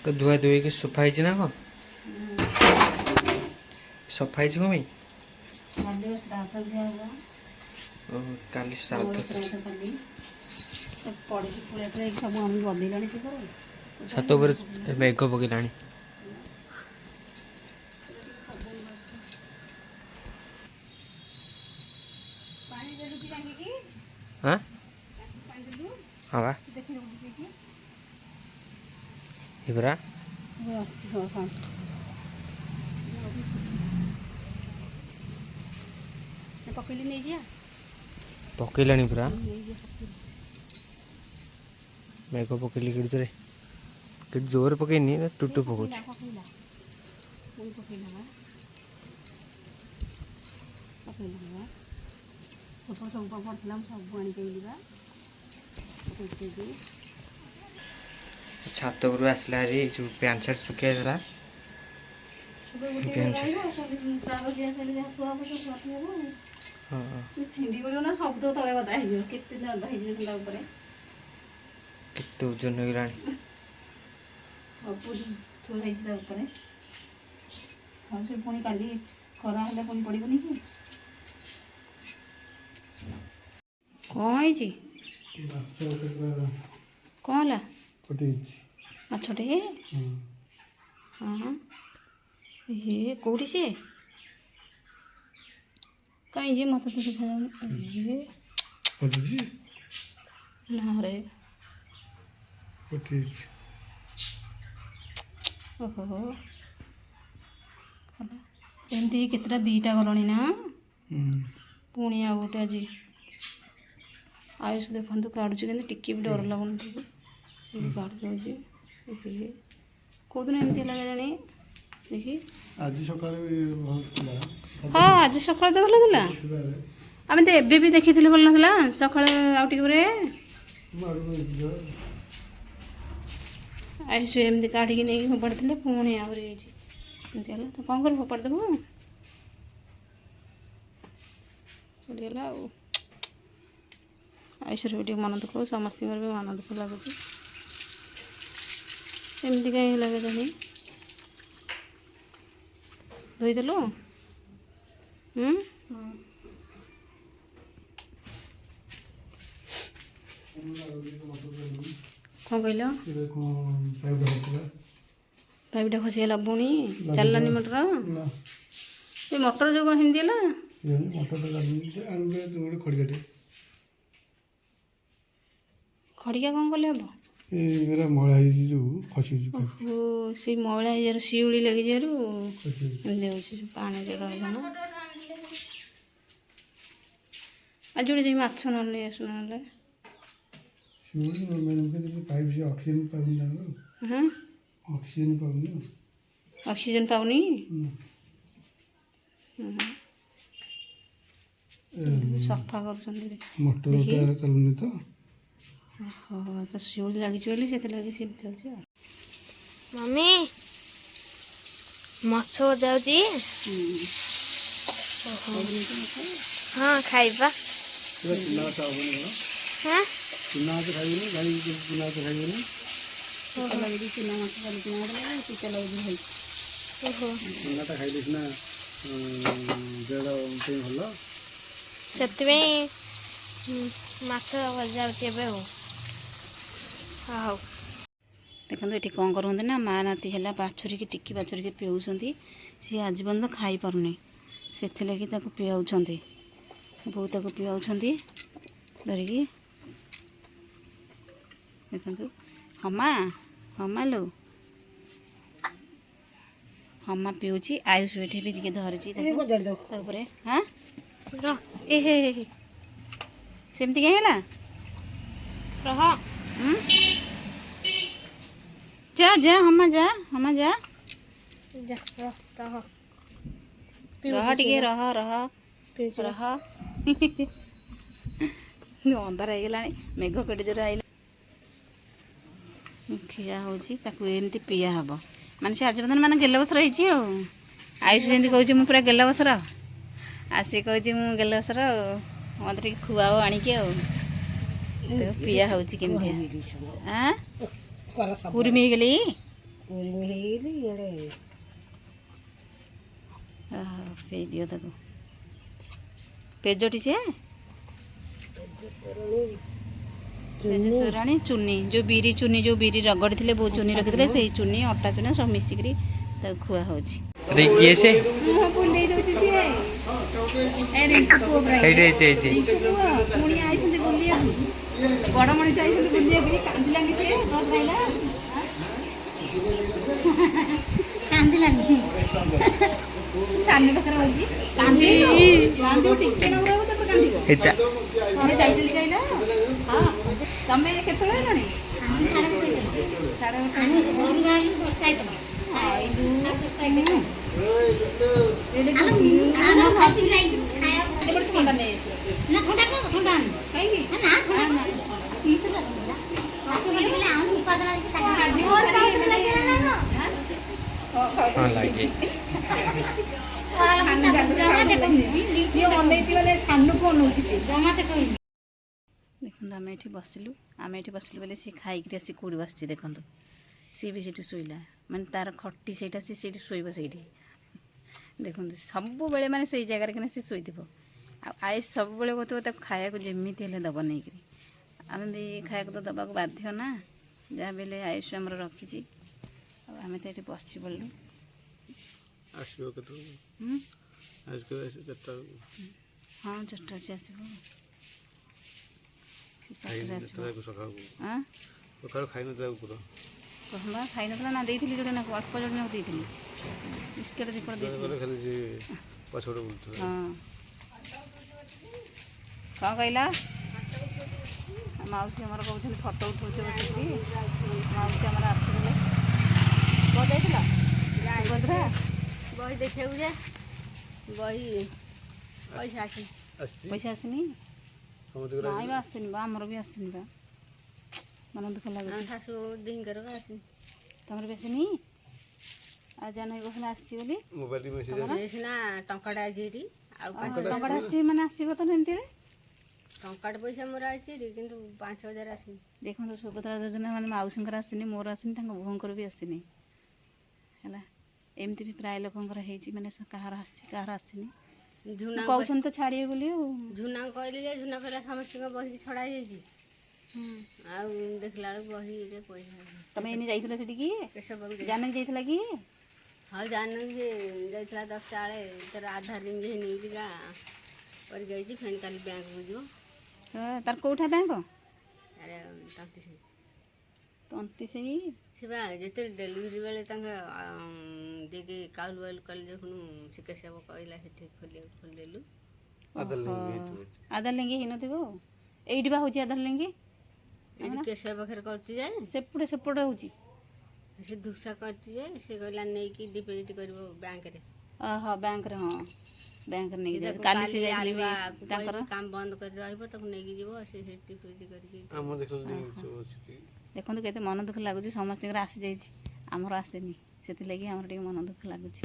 तो धुआ धुई की सफा है ना को सफा है को भाई काली श्राद्ध छात मेघ पकड़ा हाँ हाँ बा इबरा पकईलानी पूरा मेघ पकईली कि जोर पकईनी टुटु पकाउछ छात उपरू आसला हारी जो पैंट सार्ट सुखाई देला केते ओजन हो गलानी पुणी काली खरा हेल्ला पुणी पड़बनी कि कौन कौन है मछटे हाँ ये कौटी से कहीं जे मत तो देखा ना रे ओहो एमती केतटा दीटा गलणी ना पुणी आ गोटे आज आयुष देखु काढ़ुच टिके भी डर लगुन काढ़ दे कौदिन एमती लगे देखी आज सकाଳେ हाँ आज सकाଳେ तो भल था आम तो एबे भी देखी भल ना सकाଳେ आउ टे आयुष एमती काढ़ी नहीं फोपाड़ी पुणी आहरी तो कौन कर फोपाड़ी देव पड़गला आयुष भी मन दुख समस्त भी मन दुख लगुच एमती कहीं लगे जानी धोईदेलु कौन कहल पाइपटा खसीगला पुणी चललानी मटर ये मटर जो हिंदी खड़िका कौन कले हम से मैला हो शिउली लगी जारू पानी रहा आज जोड़े जी माछ ना आसना ऑक्सीजन पाऊनी सफा कर तो शिउली लगी लगे सी चलती मम्मी माछ जाऊँगी हाँ खाइबा हाँ से माछ जाऊँगी हाँ देखो ये कौन करते ना माँ नाती है बाछुरी की टिकी बाछुरी की पिउंट सी आज पर्यटन खाई पारनी से पियाउंट बो ताको पियाउंट धरिकी देखो हमा हमा लो हमा पिऊँची आयुष बैठे भी टे धरी हाँ ए सेमती कहीं जा जा हमा जा रह टे रह अंधार हो गला मेघ केटे जोर आइला खिया होमती पिया हम माने से आज पर्यटन मैंने गेल बसर आयुष जमी कहे मुझे पूरा गेल बसर आसी कहे मुझे गेल बसर मत खुआओ आणिकी पिया होमती कुर्मी गली କୁର୍ମି ହେଇଗଲି ଇଆଡ଼େ ପେଇ ଦିଅ ତାକୁ ପେଜଟି ସିଏ ତୋରାଣୀ ଚୁନି ଯେଉଁ ବିରି ଚୁନି ଯେଉଁ ବିରି ରଗଡ଼ି ଥିଲେ ବହୁତ ଚୁନି ରଖିଥିଲେ ସେଇ ଚୁନି ଅଟା ଚୁନି ସବୁ ମିଶିକିରି ତାକୁ ଖୁଆ ହେଉଛି। କିଏ ସେ ବୁଲେଇ ଦେଉଛି ସିଏ ପୁଣି ଆଇଛନ୍ତି ବୁଲିବାକୁ ବଡ଼ ମଣିଷ ଆଇଛନ୍ତି ବୁଲିବାକୁ କାନ୍ଦିଲାନି ସିଏ କାନ୍ଦିଲାନି ସାନ ପାଖରେ ବସି କାନ୍ଦିବ ଟିକେ ନବ ତାପରେ କାନ୍ଦିବ ତମେ ଯାଇଥିଲି କହିଲା ହଁ ତମେ କେତେବେଳେ ହେଲାଣି ସାଢ଼େ ହଁ ଲାଗେ ଦେଖନ୍ତୁ ଆମେ ଏଠି ବସିଲୁ ବୋଲି ସିଏ ଖାଇକିରି ଆସି କେଉଁଠି ବସିଛି ଦେଖନ୍ତୁ ସିଏ ବି ସେଇଠି ଶୋଇଲା ମାନେ ତାର ଖଟି ସେଇଟା ସିଏ ସେଇଠି ଶୋଇବ ସେଇଠି ଦେଖନ୍ତୁ ସବୁବେଳେ ମାନେ ସେଇ ଜାଗାରେ କିନା ସିଏ ଶୋଇଥିବ ଆଉ ଆୟୁଷ ସବୁବେଳେ କହୁଥିବ ତାକୁ ଖାଇବାକୁ ଯେମିତି ହେଲେ ଦେବ ନେଇକିରି ଆମେ ବି ଖାଇବାକୁ ତ ଦେବାକୁ ବାଧ୍ୟ ନା ଯାହା ବି ହେଲେ ଆୟୁଷ ଆମର ରଖିଛି ଆଉ ଆମେ ତ ଏଠି ବସି ପଡ଼ିଲୁ ଆସିବ କେତେବେଳେ ହଁ 4ଟା ସେ ଆସିବ ସେ 4ଟାରେ ଆସିବ ସକାଳୁ ଖାଇନଥିଲା କୁକୁର କହିବା ଖାଇନଥିଲା ନା ଦେଇଥିଲି ଯୋଉଟା ନା ଅଳ୍ପ ଯୋଉଟା ନା ଦେଇଥିଲି ବିସ୍କେଟ୍ ଦୀପଟ ଦେଇଥିଲି ଖାଲି ପଛପଟେ ବୁଲୁଥିଲା ହଁ କ'ଣ କହିଲା ମାଉସୀ ଆମର କହୁଛନ୍ତି ଫଟୋ ଉଠଉଛ ବସିକି ମାଉସୀ ଆମର ଆସିଥିଲେ କ'ଣ ଯାଇଥିଲା ସୁଭଦ୍ରା ବହି ଦେଖିବାକୁ ଯେ ବହି ପଇସା ଆସିନି ପଇସା ଆସିନି ନାଇଁ ବା ଆସିନି ବା ଆମର ବି ଆସିନି ବା ମନ ଦୁଃଖ ଲାଗୁଛି ଶାଶୁ ଦିହିଙ୍କର ଆସିନି ତମର ବି ଆସିନି ଆଉ ଜାହ୍ନବୀ କହୁଥିଲା ଆସିଛି ବୋଲି ମୋବାଇଲ ମେସେଜ ସିନା ଟଙ୍କାଟା ଆଇଛି ଏଠି ଆଉ ଟଙ୍କାଟା ଆସିଛି ମାନେ ଆସିବ ତ ଏମିତିରେ ଟଙ୍କାଟେ ପଇସା ମୋର ଆଇଛି କିନ୍ତୁ 5,000 ଆସିନି ଦେଖନ୍ତୁ ସୁଭଦ୍ରା ଯୋଜନା ମାନେ ମାଉସୀଙ୍କର ଆସିନି ମୋର ଆସିନି ତାଙ୍କ ବୋହୂଙ୍କର ବି ଆସିନି ହେଲା ଏମିତି ବି ପ୍ରାୟ ଲୋକଙ୍କର ହେଇଛି ମାନେ କାହାର ଆସିଛି କାହାର ଆସିନି କହୁଛନ୍ତି ତ ଛାଡ଼ିବେ ବୋଲି ଆଉ ଝୁନା କହିଲି ଯେ ଝୁନା କହିଲା ସମସ୍ତଙ୍କ ବହି ଛଡ଼ା ହେଇଯାଇଛି ଆଉ ଦେଖିଲା ବେଳକୁ ବହିରେ ପଇସା ତମେ ଏଇନେ ଯାଇଥିଲ ସେଠିକି କେଶବକୁ ଜାହ୍ନବୀ ଯାଇଥିଲା କି ହଁ ଜାହ୍ନବୀ ଯେ ଯାଇଥିଲା 10ଟା ବେଳେ ତାର ଆଧାର ଲିଙ୍କ୍ ହେଇନିକା କରିକି ଯାଇଛି ଫେଣି କାଲି ବ୍ୟାଙ୍କକୁ ଯିବ ତାର କେଉଁଠା ବ୍ୟାଙ୍କ ଆରେ ତନ୍ତି ସେଇ ସେ ବା ଯେତେବେଳେ ଡେଲିଭରି ବେଳେ ତାଙ୍କ ଦେଇକି କାଉଲ ବାଉଲ କଲେ ଦେଖୁନୁ ଶିକେଶବ କହିଲା ସେଠି ଖୋଲିଦେଲୁ ଆଧାର ଲିଙ୍କ୍ ହେଇନଥିବ ଏଇଠି ବା ହେଉଛି ଆଧାର ଲିଙ୍କ୍ ଏଇଠି କେଶବ ପାଖରେ କରୁଛି ଯେ ସେପଟେ ହେଉଛି ସେ ଧୂସା କରିଛି ଯେ ସେ କହିଲା ନେଇକି ଡିପୋଜିଟ୍ କରିବ ବ୍ୟାଙ୍କରେ ବ୍ୟାଙ୍କରେ ହଁ ବ୍ୟାଙ୍କରେ ନେଇକି ଯାଉଛି କାଲି ସେ ଯାଇଥିଲେ ବି ତାଙ୍କର କାମ ବନ୍ଦ କରି ରହିବ ତାକୁ ନେଇକି ଯିବ ସେ ଡିପୋଜିଟ୍ କରିକି ଦେଖନ୍ତୁ କେତେ ମନ ଦୁଃଖ ଲାଗୁଛି ସମସ୍ତଙ୍କର ଆସିଯାଇଛି ଆମର ଆସିନି ସେଥିଲାଗି ଆମର ଟିକେ ମନ ଦୁଃଖ ଲାଗୁଛି